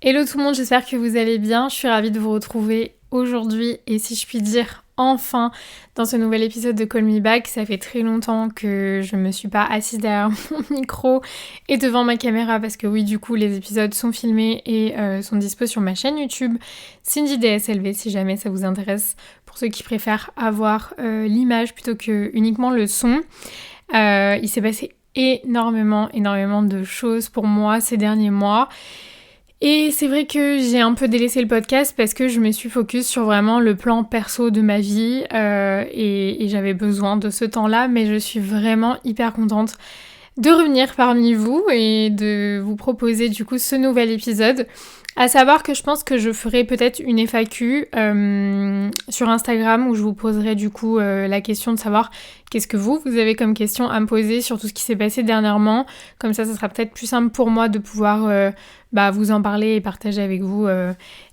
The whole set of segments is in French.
Hello tout le monde, j'espère que vous allez bien. Je suis ravie de vous retrouver aujourd'hui et si je puis dire enfin dans ce nouvel épisode de Call Me Back. Ça fait très longtemps que je me suis pas assise derrière mon micro et devant ma caméra parce que oui, du coup les épisodes sont filmés et sont dispo sur ma chaîne YouTube Cindy DSLV si jamais ça vous intéresse, pour ceux qui préfèrent avoir l'image plutôt que uniquement le son. Il s'est passé énormément de choses pour moi ces derniers mois. Et c'est vrai que j'ai un peu délaissé le podcast parce que je me suis focus sur vraiment le plan perso de ma vie et j'avais besoin de ce temps-là, mais je suis vraiment hyper contente de revenir parmi vous et de vous proposer du coup ce nouvel épisode. À savoir que je pense que je ferai peut-être une FAQ sur Instagram où je vous poserai du coup la question de savoir qu'est-ce que vous avez comme question à me poser sur tout ce qui s'est passé dernièrement. Comme ça sera peut-être plus simple pour moi de pouvoir vous en parler et partager avec vous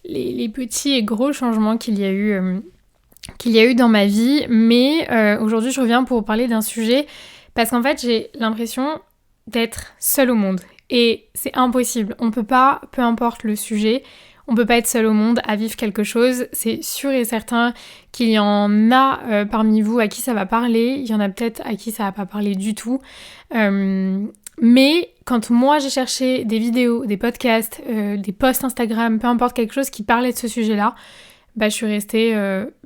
les petits et gros changements qu'il y a eu dans ma vie. Mais aujourd'hui je reviens pour vous parler d'un sujet parce qu'en fait j'ai l'impression d'être seule au monde. Et c'est impossible, on peut pas, peu importe le sujet, on peut pas être seul au monde à vivre quelque chose. C'est sûr et certain qu'il y en a parmi vous à qui ça va parler, il y en a peut-être à qui ça va pas parler du tout. Mais quand moi j'ai cherché des vidéos, des podcasts, des posts Instagram, peu importe quelque chose qui parlait de ce sujet-là, je suis restée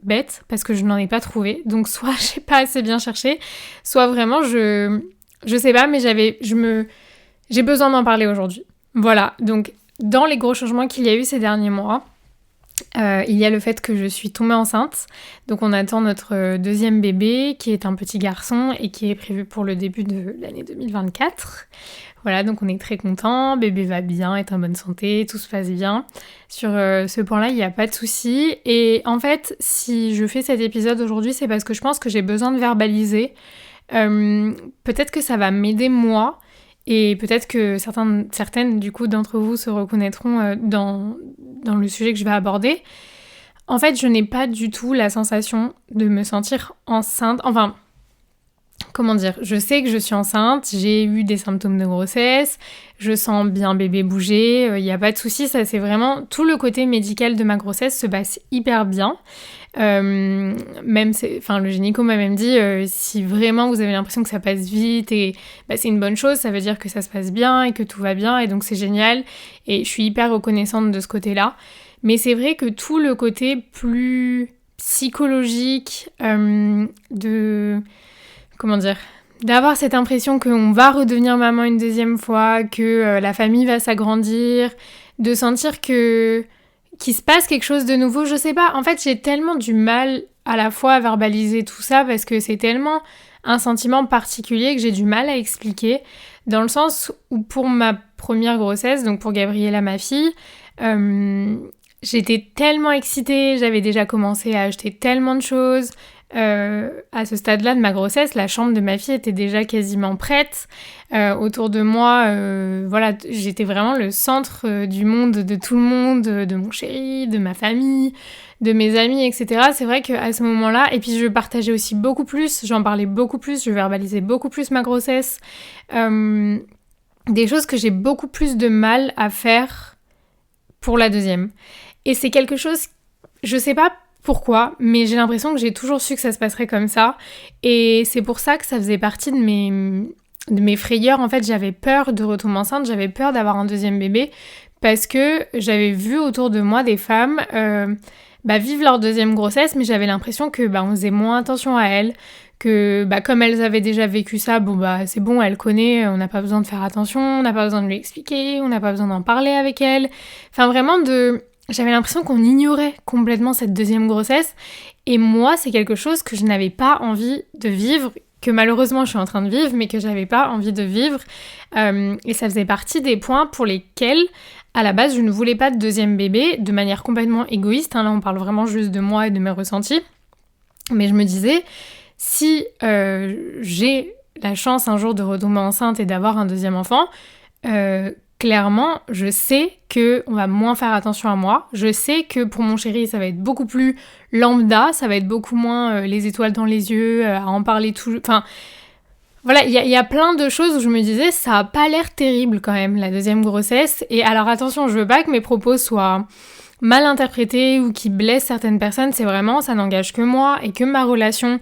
bête parce que je n'en ai pas trouvé. Donc soit j'ai pas assez bien cherché, soit vraiment je sais pas, mais j'ai besoin d'en parler aujourd'hui. Voilà, donc dans les gros changements qu'il y a eu ces derniers mois, il y a le fait que je suis tombée enceinte. Donc on attend notre deuxième bébé qui est un petit garçon et qui est prévu pour le début de l'année 2024. Voilà, donc on est très contents, bébé va bien, est en bonne santé, tout se passe bien. Sur ce point-là, il n'y a pas de souci. Et en fait, si je fais cet épisode aujourd'hui, c'est parce que je pense que j'ai besoin de verbaliser. Peut-être que ça va m'aider moi. Et peut-être que certaines du coup d'entre vous se reconnaîtront dans le sujet que je vais aborder. En fait, je n'ai pas du tout la sensation de me sentir enceinte. Enfin, comment dire, je sais que je suis enceinte, j'ai eu des symptômes de grossesse, je sens bien bébé bouger, il n'y a pas de souci, ça c'est vraiment tout le côté médical de ma grossesse se passe hyper bien. Le gynéco m'a même dit si vraiment vous avez l'impression que ça passe vite et c'est une bonne chose, ça veut dire que ça se passe bien et que tout va bien et donc c'est génial et je suis hyper reconnaissante de ce côté-là. Mais c'est vrai que tout le côté plus psychologique d'avoir cette impression qu'on va redevenir maman une deuxième fois, que la famille va s'agrandir, de sentir qu'il se passe quelque chose de nouveau, je sais pas. En fait, j'ai tellement du mal à la fois à verbaliser tout ça parce que c'est tellement un sentiment particulier que j'ai du mal à expliquer, dans le sens où pour ma première grossesse, donc pour Gabriella, ma fille, j'étais tellement excitée, j'avais déjà commencé à acheter tellement de choses. À ce stade-là de ma grossesse, la chambre de ma fille était déjà quasiment prête. Autour de moi, j'étais vraiment le centre du monde, de tout le monde, de mon chéri, de ma famille, de mes amis, etc. C'est vrai qu'à ce moment-là, et puis je partageais aussi beaucoup plus, j'en parlais beaucoup plus, je verbalisais beaucoup plus ma grossesse. Des choses que j'ai beaucoup plus de mal à faire pour la deuxième. Et c'est quelque chose, je sais pas pourquoi, mais j'ai l'impression que j'ai toujours su que ça se passerait comme ça. Et c'est pour ça que ça faisait partie de mes frayeurs. En fait, j'avais peur de retomber enceinte, j'avais peur d'avoir un deuxième bébé parce que j'avais vu autour de moi des femmes vivre leur deuxième grossesse, mais j'avais l'impression que on faisait moins attention à elles, que comme elles avaient déjà vécu ça, c'est bon, elle connaît, on n'a pas besoin de faire attention, on n'a pas besoin de lui expliquer, on n'a pas besoin d'en parler avec elle. Enfin vraiment j'avais l'impression qu'on ignorait complètement cette deuxième grossesse et moi c'est quelque chose que je n'avais pas envie de vivre, que malheureusement je suis en train de vivre mais que j'avais pas envie de vivre et ça faisait partie des points pour lesquels à la base je ne voulais pas de deuxième bébé de manière complètement égoïste, là on parle vraiment juste de moi et de mes ressentis, mais je me disais si j'ai la chance un jour de retomber enceinte et d'avoir un deuxième enfant, clairement, je sais qu'on va moins faire attention à moi. Je sais que pour mon chéri, ça va être beaucoup plus lambda, ça va être beaucoup moins les étoiles dans les yeux, à en parler tout... Enfin, Voilà, il y a plein de choses où je me disais, ça a pas l'air terrible quand même, la deuxième grossesse. Et alors attention, je veux pas que mes propos soient mal interprétés ou qui blessent certaines personnes. C'est vraiment, ça n'engage que moi et que ma relation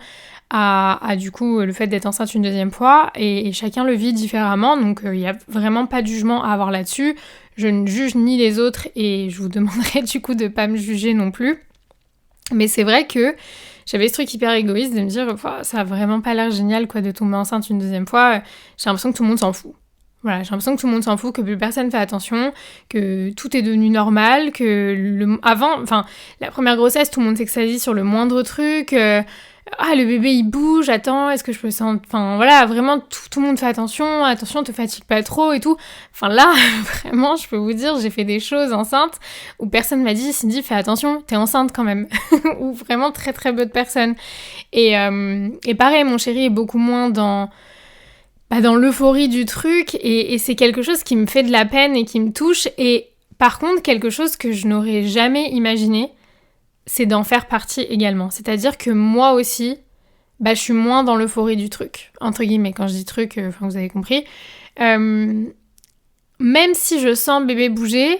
à du coup le fait d'être enceinte une deuxième fois. Et chacun le vit différemment, donc il y a vraiment pas de jugement à avoir là-dessus. Je ne juge ni les autres et je vous demanderai du coup de pas me juger non plus. Mais c'est vrai que j'avais ce truc hyper égoïste de me dire ça a vraiment pas l'air génial quoi de tomber enceinte une deuxième fois. J'ai l'impression que tout le monde s'en fout. Voilà, j'ai l'impression que tout le monde s'en fout, que plus personne fait attention, que tout est devenu normal, que avant, enfin, la première grossesse, tout le monde s'extasie sur le moindre truc. Ah, le bébé il bouge, attends, est-ce que je peux sentir... Enfin voilà, vraiment tout le monde fait attention, te fatigue pas trop et tout. Enfin là, vraiment, je peux vous dire, j'ai fait des choses enceintes où personne m'a dit, Cindy, fais attention, t'es enceinte quand même. Ou vraiment très très peu de personnes. Et pareil, mon chéri est beaucoup moins dans l'euphorie du truc et c'est quelque chose qui me fait de la peine et qui me touche. Et par contre, quelque chose que je n'aurais jamais imaginé, c'est d'en faire partie également. C'est-à-dire que moi aussi, je suis moins dans l'euphorie du truc. Entre guillemets, quand je dis truc, vous avez compris. Même si je sens bébé bouger,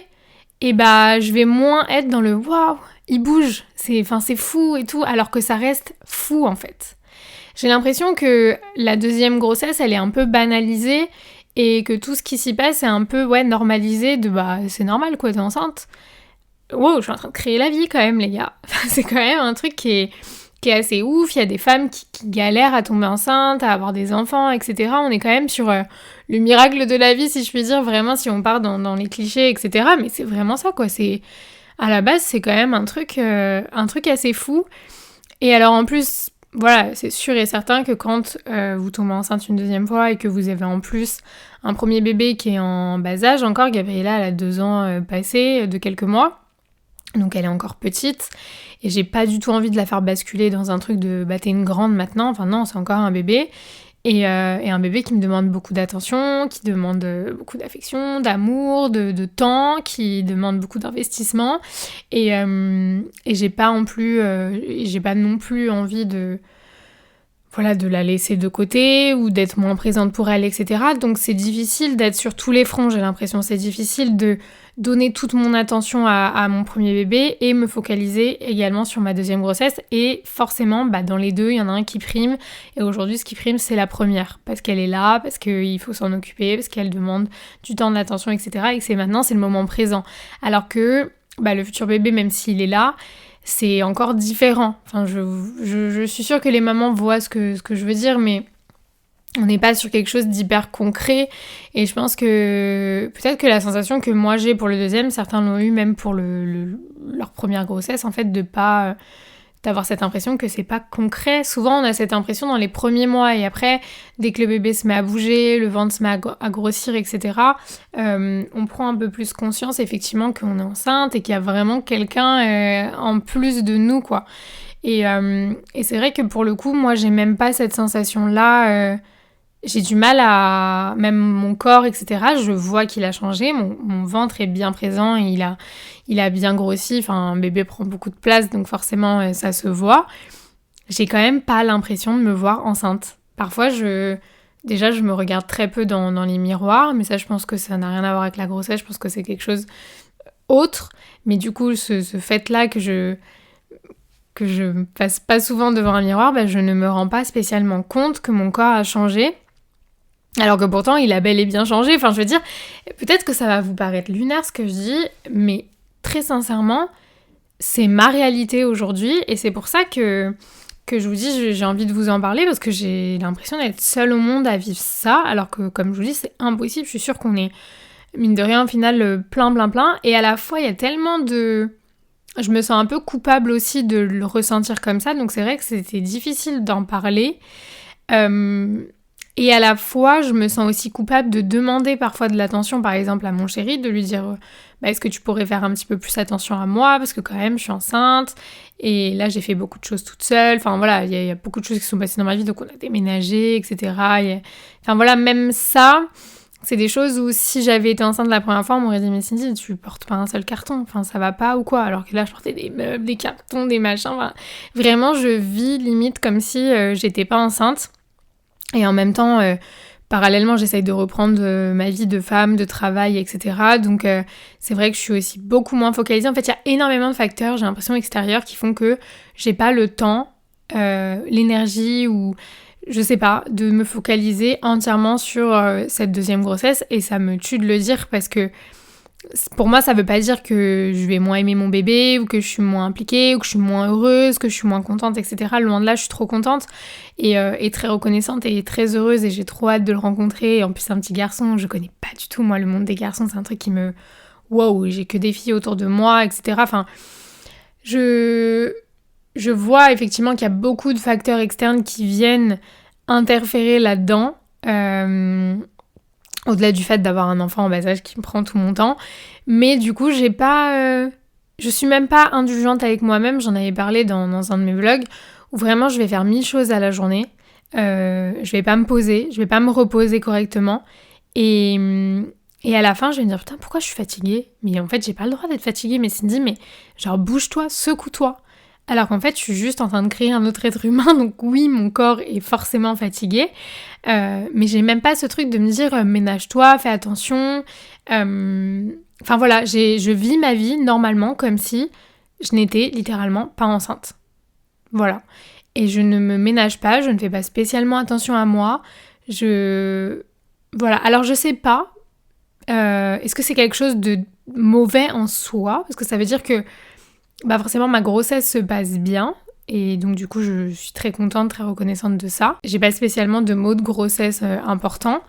je vais moins être dans le waouh, il bouge, c'est fou et tout, alors que ça reste fou en fait. J'ai l'impression que la deuxième grossesse, elle est un peu banalisée et que tout ce qui s'y passe est un peu normalisé de c'est normal quoi, t'es enceinte. Wow, je suis en train de créer la vie quand même, les gars. C'est quand même un truc qui est assez ouf. Il y a des femmes qui galèrent à tomber enceinte, à avoir des enfants, etc. On est quand même sur le miracle de la vie, si je puis dire, vraiment, si on part dans les clichés, etc. Mais c'est vraiment ça, quoi. À la base, c'est quand même un truc assez fou. Et alors, en plus, voilà, c'est sûr et certain que quand vous tombez enceinte une deuxième fois et que vous avez en plus un premier bébé qui est en bas âge encore, Gabriella, elle a 2 ans passés de quelques mois. Donc elle est encore petite et j'ai pas du tout envie de la faire basculer dans un truc de t'es une grande maintenant, enfin non, c'est encore un bébé et un bébé qui me demande beaucoup d'attention, qui demande beaucoup d'affection, d'amour, de temps, qui demande beaucoup d'investissement et j'ai pas non plus envie de la laisser de côté ou d'être moins présente pour elle, etc. Donc c'est difficile d'être sur tous les fronts, j'ai l'impression. C'est difficile de donner toute mon attention à mon premier bébé et me focaliser également sur ma deuxième grossesse. Et forcément, dans les deux, il y en a un qui prime. Et aujourd'hui, ce qui prime, c'est la première. Parce qu'elle est là, parce qu'il faut s'en occuper, parce qu'elle demande du temps, de l'attention, etc. Et que c'est le moment présent. Alors que le futur bébé, même s'il est là, c'est encore différent. Enfin, je suis sûre que les mamans voient ce que je veux dire, mais on n'est pas sur quelque chose d'hyper concret. Et je pense que peut-être que la sensation que moi j'ai pour le deuxième, certains l'ont eu même pour leur première grossesse, en fait, d'avoir cette impression que c'est pas concret. Souvent, on a cette impression dans les premiers mois et dès que le bébé se met à bouger, le ventre se met à grossir, etc., on prend un peu plus conscience, effectivement, qu'on est enceinte et qu'il y a vraiment quelqu'un en plus de nous, quoi. Et c'est vrai que pour le coup, moi, j'ai même pas cette sensation-là. J'ai du mal à... Même mon corps, etc., je vois qu'il a changé. Mon ventre est bien présent et il a bien grossi. Enfin, un bébé prend beaucoup de place, donc forcément, ça se voit. J'ai quand même pas l'impression de me voir enceinte. Parfois, déjà, je me regarde très peu dans les miroirs, mais ça, je pense que ça n'a rien à voir avec la grossesse. Je pense que c'est quelque chose autre. Mais du coup, ce fait-là que je passe pas souvent devant un miroir, je ne me rends pas spécialement compte que mon corps a changé. Alors que pourtant, il a bel et bien changé. Enfin, je veux dire, peut-être que ça va vous paraître lunaire ce que je dis, mais très sincèrement, c'est ma réalité aujourd'hui. Et c'est pour ça que je vous dis, j'ai envie de vous en parler, parce que j'ai l'impression d'être seule au monde à vivre ça. Alors que, comme je vous dis, c'est impossible. Je suis sûre qu'on est, mine de rien, au final, plein. Et à la fois, il y a tellement de... Je me sens un peu coupable aussi de le ressentir comme ça. Donc c'est vrai que c'était difficile d'en parler. Et à la fois, je me sens aussi coupable de demander parfois de l'attention, par exemple à mon chéri, de lui dire est-ce que tu pourrais faire un petit peu plus attention à moi, parce que quand même, je suis enceinte, et là, j'ai fait beaucoup de choses toute seule. Enfin voilà, il y a beaucoup de choses qui sont passées dans ma vie, donc on a déménagé, etc. Enfin voilà, même ça, c'est des choses où si j'avais été enceinte la première fois, on m'aurait dit mais Cindy, tu portes pas un seul carton, enfin ça va pas ou quoi, alors que là, je portais des meubles, des cartons, des machins, enfin, vraiment, je vis limite comme si j'étais pas enceinte. Et en même temps, parallèlement, j'essaye de reprendre ma vie de femme, de travail, etc. Donc c'est vrai que je suis aussi beaucoup moins focalisée. En fait, il y a énormément de facteurs, j'ai l'impression, extérieurs qui font que j'ai pas le temps, l'énergie ou je sais pas, de me focaliser entièrement sur cette deuxième grossesse. Et ça me tue de le dire parce que pour moi, ça veut pas dire que je vais moins aimer mon bébé, ou que je suis moins impliquée, ou que je suis moins heureuse, que je suis moins contente, etc. Loin de là, je suis trop contente et très reconnaissante et très heureuse et j'ai trop hâte de le rencontrer. Et en plus, c'est un petit garçon, je connais pas du tout, moi, le monde des garçons, c'est un truc qui me... Wow, j'ai que des filles autour de moi, etc. Enfin, je vois effectivement qu'il y a beaucoup de facteurs externes qui viennent interférer là-dedans. Au-delà du fait d'avoir un enfant en bas âge qui me prend tout mon temps. Mais du coup, j'ai pas... je suis même pas indulgente avec moi-même. J'en avais parlé dans un de mes vlogs où vraiment je vais faire 1000 choses à la journée. Je vais pas me poser, je vais pas me reposer correctement. Et à la fin, je vais me dire, putain, pourquoi je suis fatiguée? Mais en fait, j'ai pas le droit d'être fatiguée. Mais Cindy, mais genre, bouge-toi, secoue-toi. Alors qu'en fait, je suis juste en train de créer un autre être humain, donc oui, mon corps est forcément fatigué, mais j'ai même pas ce truc de me dire ménage-toi, fais attention. Enfin voilà, je vis ma vie normalement comme si je n'étais littéralement pas enceinte. Voilà. Et je ne me ménage pas, je ne fais pas spécialement attention à moi. Voilà. Alors je sais pas, est-ce que c'est quelque chose de mauvais en soi? Parce que ça veut dire que forcément ma grossesse se passe bien et donc du coup je suis très contente, très reconnaissante de ça. J'ai pas spécialement de maux de grossesse importants.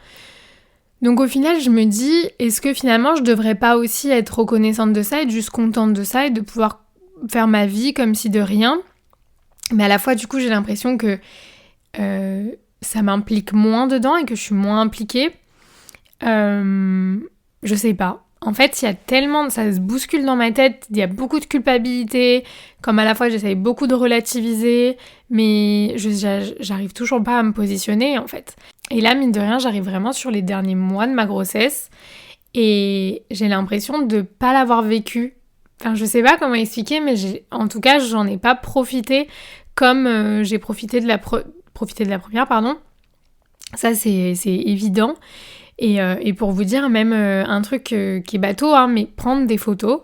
Donc au final je me dis, est-ce que finalement je devrais pas aussi être reconnaissante de ça, être juste contente de ça et de pouvoir faire ma vie comme si de rien. Mais à la fois du coup j'ai l'impression que ça m'implique moins dedans et que je suis moins impliquée. Je sais pas. En fait, il y a tellement... Ça se bouscule dans ma tête, il y a beaucoup de culpabilité, comme à la fois j'essaye beaucoup de relativiser, mais j'arrive toujours pas à me positionner, en fait. Et là, mine de rien, j'arrive vraiment sur les derniers mois de ma grossesse, et j'ai l'impression de pas l'avoir vécu. Enfin, je sais pas comment expliquer, mais en tout cas, j'en ai pas profité comme j'ai profité de la première, pardon. Ça, c'est évident. Et pour vous dire, même un truc qui est bateau, hein, mais prendre des photos.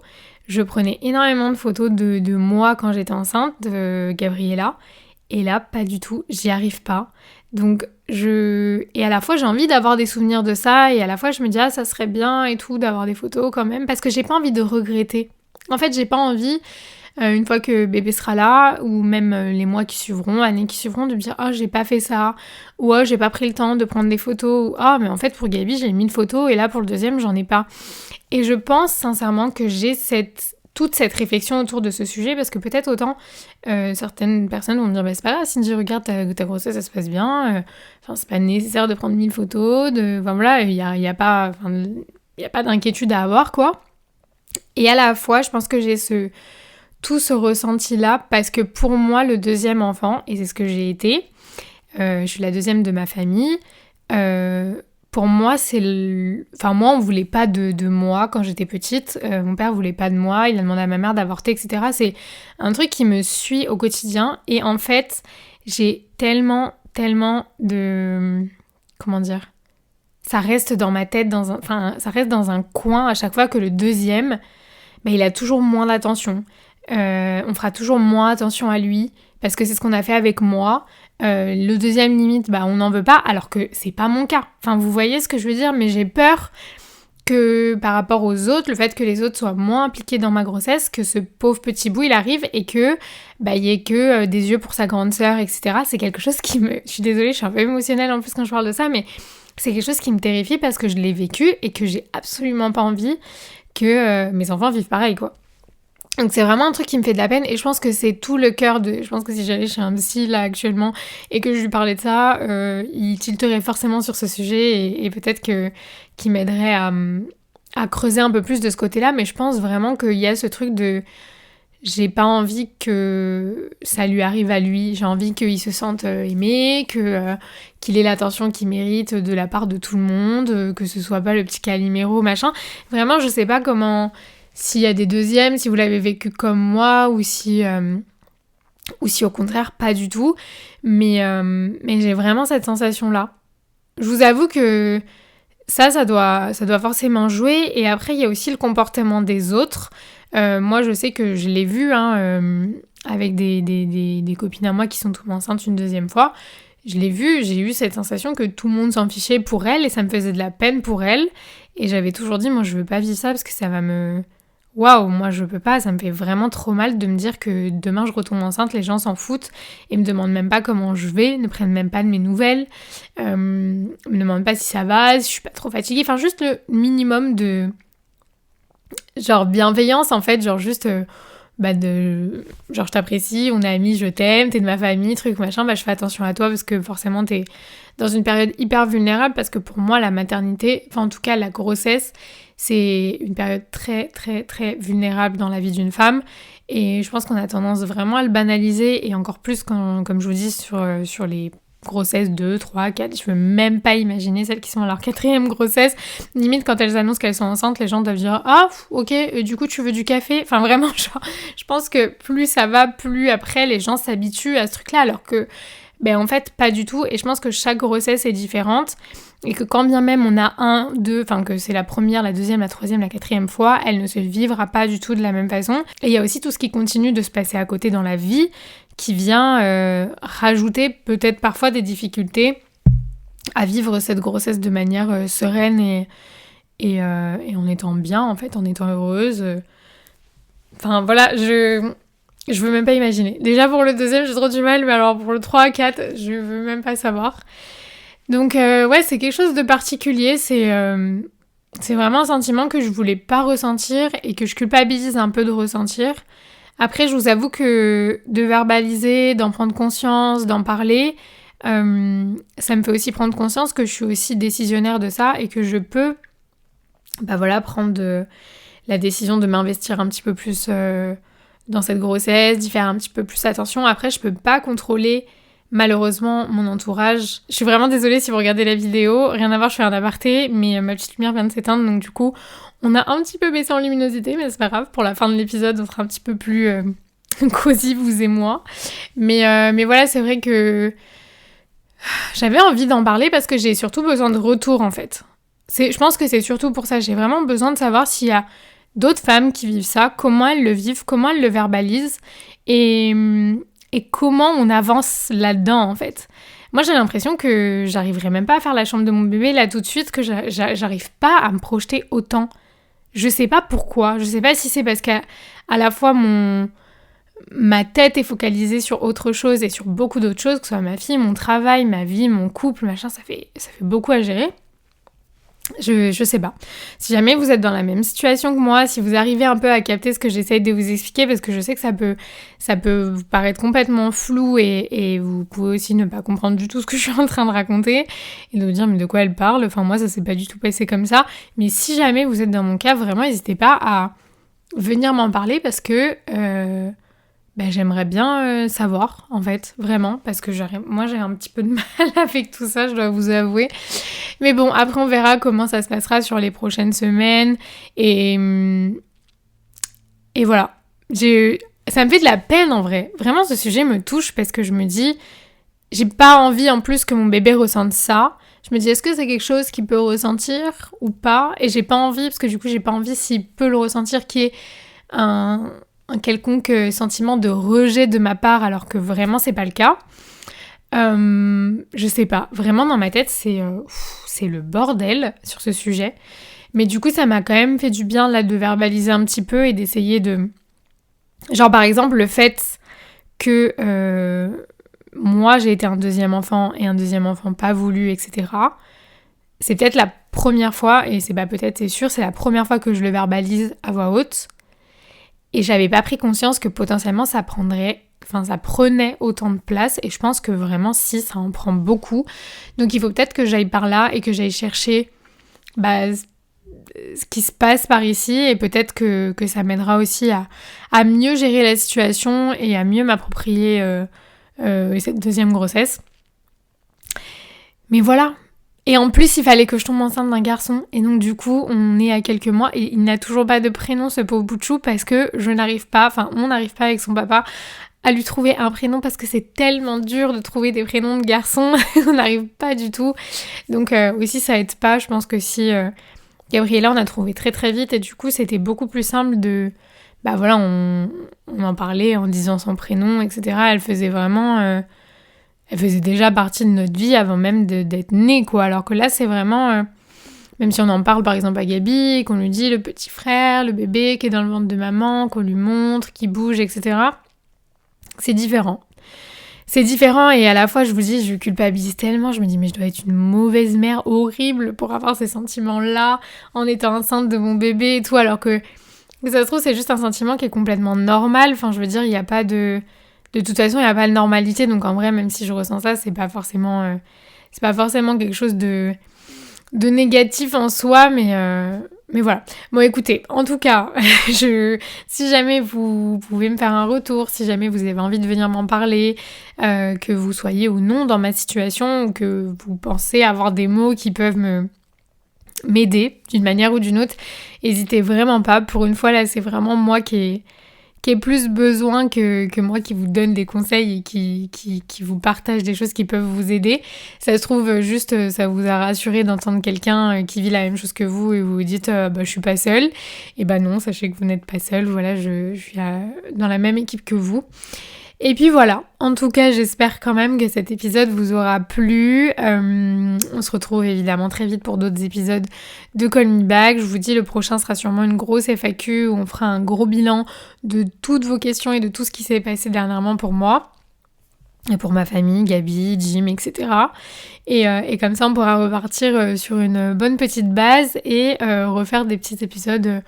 Je prenais énormément de photos de moi quand j'étais enceinte, de Gabriella. Et là, pas du tout, j'y arrive pas. Donc, et à la fois, j'ai envie d'avoir des souvenirs de ça, et à la fois, je me dis, ah, ça serait bien et tout, d'avoir des photos quand même, parce que j'ai pas envie de regretter. En fait, j'ai pas envie... une fois que bébé sera là, ou même les mois qui suivront, années qui suivront, de me dire « Oh, j'ai pas fait ça », ou « Oh, j'ai pas pris le temps de prendre des photos », ou « Oh, mais en fait, pour Gaby, j'ai mis une photo, et là, pour le deuxième, j'en ai pas ». Et je pense sincèrement que j'ai toute cette réflexion autour de ce sujet, parce que peut-être autant certaines personnes vont me dire « Bah, c'est pas grave, Cindy, regarde, ta grossesse, ça se passe bien, c'est pas nécessaire de prendre 1000 photos, enfin voilà, il y a pas d'inquiétude à avoir, quoi ». Et à la fois, je pense que j'ai tout ce ressenti-là, parce que pour moi, le deuxième enfant, et c'est ce que j'ai été, je suis la deuxième de ma famille, pour moi, Enfin, moi, on voulait pas de moi quand j'étais petite, mon père voulait pas de moi, il a demandé à ma mère d'avorter, etc. C'est un truc qui me suit au quotidien, et en fait, j'ai tellement de... Comment dire ? Ça reste dans ma tête, ça reste dans un coin à chaque fois que le deuxième, il a toujours moins d'attention. On fera toujours moins attention à lui parce que c'est ce qu'on a fait avec moi. Le deuxième limite, on n'en veut pas alors que c'est pas mon cas. Enfin, vous voyez ce que je veux dire, mais j'ai peur que par rapport aux autres, le fait que les autres soient moins impliqués dans ma grossesse, que ce pauvre petit bout il arrive et que il y ait que des yeux pour sa grande sœur, etc. C'est quelque chose qui me... Je suis désolée, je suis un peu émotionnelle en plus quand je parle de ça, mais c'est quelque chose qui me terrifie parce que je l'ai vécu et que j'ai absolument pas envie que mes enfants vivent pareil, quoi. Donc c'est vraiment un truc qui me fait de la peine et je pense que c'est tout le cœur de... Je pense que si j'allais chez un psy là actuellement et que je lui parlais de ça, il tilterait forcément sur ce sujet et peut-être qu'il m'aiderait à creuser un peu plus de ce côté-là, mais je pense vraiment qu'il y a ce truc de... J'ai pas envie que ça lui arrive à lui, j'ai envie qu'il se sente aimé, qu'il ait l'attention qu'il mérite de la part de tout le monde, que ce soit pas le petit Calimero, machin. Vraiment, je sais pas comment... S'il y a des deuxièmes, si vous l'avez vécu comme moi, ou si ou si au contraire pas du tout. Mais j'ai vraiment cette sensation-là. Je vous avoue que ça doit forcément jouer. Et après, il y a aussi le comportement des autres. Moi, je sais que je l'ai vu avec des copines à moi qui sont tombées enceintes une deuxième fois. Je l'ai vu, j'ai eu cette sensation que tout le monde s'en fichait pour elle et ça me faisait de la peine pour elle. Et j'avais toujours dit, moi, je veux pas vivre ça parce que ça va me... Waouh, moi, je peux pas, ça me fait vraiment trop mal de me dire que demain, je retombe enceinte, les gens s'en foutent et me demandent même pas comment je vais, ne prennent même pas de mes nouvelles, me demandent pas si ça va, si je suis pas trop fatiguée. Enfin, juste le minimum de... genre bienveillance, en fait, genre juste... genre je t'apprécie, on est amis, je t'aime, t'es de ma famille, truc machin, je fais attention à toi parce que forcément t'es dans une période hyper vulnérable parce que pour moi la maternité, enfin en tout cas la grossesse, c'est une période très très très vulnérable dans la vie d'une femme et je pense qu'on a tendance vraiment à le banaliser et encore plus quand, comme je vous dis sur les grossesse 2, 3, 4, je veux même pas imaginer celles qui sont à leur 4e grossesse. Limite, quand elles annoncent qu'elles sont enceintes, les gens doivent dire « Ah, ok, du coup, tu veux du café ?» Enfin, vraiment, genre, je pense que plus ça va, plus après, les gens s'habituent à ce truc-là, alors que, en fait, pas du tout. Et je pense que chaque grossesse est différente et que quand bien même on a que c'est la première, la deuxième, la troisième, la 4e fois, elle ne se vivra pas du tout de la même façon. Et il y a aussi tout ce qui continue de se passer à côté dans la vie, qui vient rajouter peut-être parfois des difficultés à vivre cette grossesse de manière sereine et en étant bien, en fait, en étant heureuse. Enfin, voilà, je veux même pas imaginer. Déjà, pour le deuxième, j'ai trop du mal, mais alors pour le 3, 4, je veux même pas savoir. Donc, ouais, c'est quelque chose de particulier. C'est vraiment un sentiment que je voulais pas ressentir et que je culpabilise un peu de ressentir. Après, je vous avoue que de verbaliser, d'en prendre conscience, d'en parler, ça me fait aussi prendre conscience que je suis aussi décisionnaire de ça et que je peux prendre la décision de m'investir un petit peu plus dans cette grossesse, d'y faire un petit peu plus attention. Après, je peux pas contrôler malheureusement mon entourage. Je suis vraiment désolée si vous regardez la vidéo, rien à voir, je fais un aparté, mais ma petite lumière vient de s'éteindre, donc du coup, on a un petit peu baissé en luminosité, mais c'est pas grave, pour la fin de l'épisode, on sera un petit peu plus cosy, vous et moi. Mais voilà, c'est vrai que j'avais envie d'en parler parce que j'ai surtout besoin de retour, en fait. Je pense que c'est surtout pour ça, j'ai vraiment besoin de savoir s'il y a d'autres femmes qui vivent ça, comment elles le vivent, comment elles le verbalisent, et comment on avance là-dedans, en fait. Moi, j'ai l'impression que j'arriverai même pas à faire la chambre de mon bébé là tout de suite, que j'arrive pas à me projeter autant. Je sais pas pourquoi, je sais pas si c'est parce qu'à la fois ma tête est focalisée sur autre chose et sur beaucoup d'autres choses, que ce soit ma fille, mon travail, ma vie, mon couple, machin, ça fait beaucoup à gérer. Je sais pas. Si jamais vous êtes dans la même situation que moi, si vous arrivez un peu à capter ce que j'essaye de vous expliquer, parce que je sais que ça peut vous paraître complètement flou et vous pouvez aussi ne pas comprendre du tout ce que je suis en train de raconter et de vous dire mais de quoi elle parle, enfin moi ça s'est pas du tout passé comme ça, mais si jamais vous êtes dans mon cas, vraiment n'hésitez pas à venir m'en parler parce que j'aimerais bien savoir, en fait, vraiment, parce que moi j'ai un petit peu de mal avec tout ça, je dois vous avouer. Mais bon, après on verra comment ça se passera sur les prochaines semaines, et voilà. Ça me fait de la peine, en vrai. Vraiment, ce sujet me touche, parce que je me dis, j'ai pas envie, en plus, que mon bébé ressente ça. Je me dis, est-ce que c'est quelque chose qu'il peut ressentir, ou pas? Et j'ai pas envie, parce que du coup, j'ai pas envie, s'il peut le ressentir, qu'il y ait un quelconque sentiment de rejet de ma part alors que vraiment c'est pas le cas. Je sais pas, vraiment dans ma tête c'est le bordel sur ce sujet, mais du coup ça m'a quand même fait du bien là de verbaliser un petit peu et d'essayer de... Genre par exemple le fait que moi j'ai été un deuxième enfant et un deuxième enfant pas voulu, etc. C'est peut-être la première fois, et c'est pas peut-être, c'est sûr, c'est la première fois que je le verbalise à voix haute. Et j'avais pas pris conscience que potentiellement ça prenait autant de place. Et je pense que vraiment, si, ça en prend beaucoup. Donc il faut peut-être que j'aille par là et que j'aille chercher ce qui se passe par ici. Et peut-être que ça m'aidera aussi à mieux gérer la situation et à mieux m'approprier cette deuxième grossesse. Mais voilà. Et en plus, il fallait que je tombe enceinte d'un garçon. Et donc, du coup, on est à quelques mois. Et il n'a toujours pas de prénom, ce pauvre bout de chou, parce que on n'arrive pas avec son papa à lui trouver un prénom parce que c'est tellement dur de trouver des prénoms de garçons, on n'arrive pas du tout. Donc aussi ça aide pas, je pense que si Gabriella on a trouvé très très vite et du coup c'était beaucoup plus simple de... Bah voilà, on en parlait en disant son prénom, etc. Elle faisait vraiment... elle faisait déjà partie de notre vie avant même d'être née, quoi. Alors que là c'est vraiment... même si on en parle par exemple à Gabi, qu'on lui dit le petit frère, le bébé qui est dans le ventre de maman, qu'on lui montre, qui bouge, etc. C'est différent. C'est différent et à la fois je vous dis, je culpabilise tellement, je me dis mais je dois être une mauvaise mère horrible pour avoir ces sentiments-là en étant enceinte de mon bébé et tout, alors que ça se trouve c'est juste un sentiment qui est complètement normal, enfin je veux dire il n'y a pas de... De toute façon il n'y a pas de normalité, donc en vrai même si je ressens ça, c'est pas forcément quelque chose de négatif en soi, mais voilà. Bon écoutez, en tout cas, si jamais vous pouvez me faire un retour, si jamais vous avez envie de venir m'en parler, que vous soyez ou non dans ma situation, ou que vous pensez avoir des mots qui peuvent m'aider d'une manière ou d'une autre, n'hésitez vraiment pas. Pour une fois là, c'est vraiment moi qui ai plus besoin que moi qui vous donne des conseils et qui vous partage des choses qui peuvent vous aider. Ça se trouve juste, ça vous a rassuré d'entendre quelqu'un qui vit la même chose que vous et vous vous dites je suis pas seule. Et bah non, sachez que vous n'êtes pas seule, voilà, je suis dans la même équipe que vous. Et puis voilà, en tout cas j'espère quand même que cet épisode vous aura plu. On se retrouve évidemment très vite pour d'autres épisodes de Call Me Back. Je vous dis, le prochain sera sûrement une grosse FAQ où on fera un gros bilan de toutes vos questions et de tout ce qui s'est passé dernièrement pour moi. Et pour ma famille, Gabi, Jim, etc. Et comme ça on pourra repartir sur une bonne petite base et refaire des petits épisodes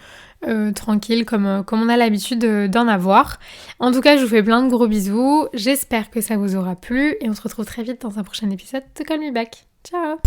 tranquille comme on a l'habitude d'en avoir. En tout cas, je vous fais plein de gros bisous. J'espère que ça vous aura plu et on se retrouve très vite dans un prochain épisode de Call Me Back. Ciao!